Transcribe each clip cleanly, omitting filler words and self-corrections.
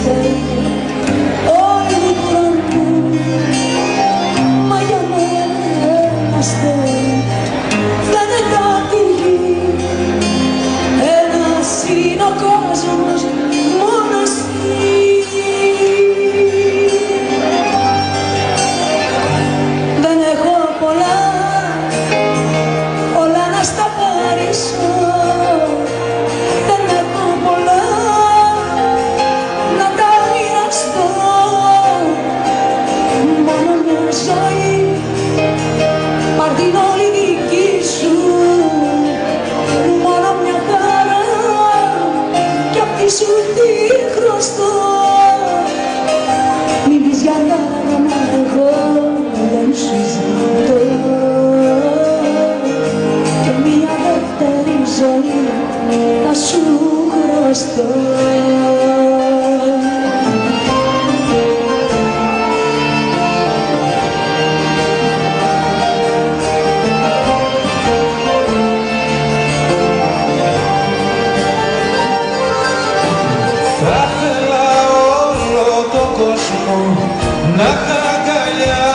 αστέρι, όλοι μου φροντούν, μα για μένα ένα αστέρι δεν έχει γη. Ένας είναι ο κόσμος, μόνο εσύ. Δεν έχω πολλά, όλα να στα χαρίσω. Δεν έχω πολλά να τα μοιραστώ. Μόνο μια ζωή, πάρ' την όλη δική σου. Μόνο μια χαρά κι αυτή σου τη χρωστώ. Μην πεις για δράμα, εγώ δεν σου ζητώ. Και μια δεύτερη ζωή θα σου χρωστώ. Θα ήθελα όλο τον κόσμο να είχα αγκαλιά,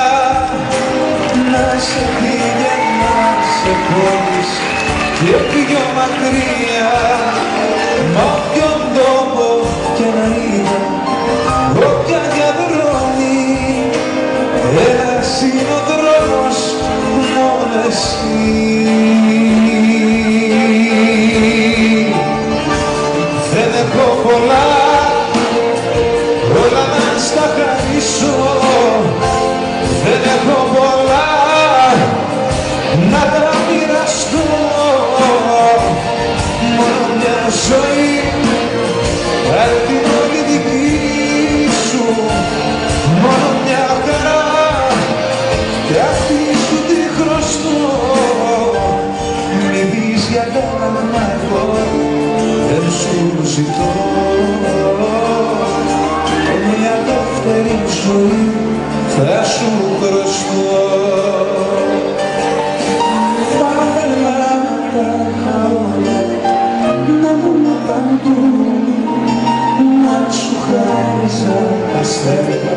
να σε πήγε, να σε πόλεις και πιο μακριά. Μα όποιον τόπο και να είδα, όποια διαδρομή, ένας είναι ο δρόμος, μόνο εσύ. Δεν έχω πολλά, όλα να στα χαρίσω. Δεν έχω πολλά να τα μοιραστώ. Μόνο μια ζωή, πάρε την όλη δική σου. Μόνο μια χαρά κι αυτή σου τη χρωστώ. Μην πεις για κανένα εγώ δεν σου ζητώ. Και μια δεύτερη ζωή θα σου χρωστώ. Θα ήθελα να τα είχα όλα, να βγουν παντού, να σου χάριζα αστέρια.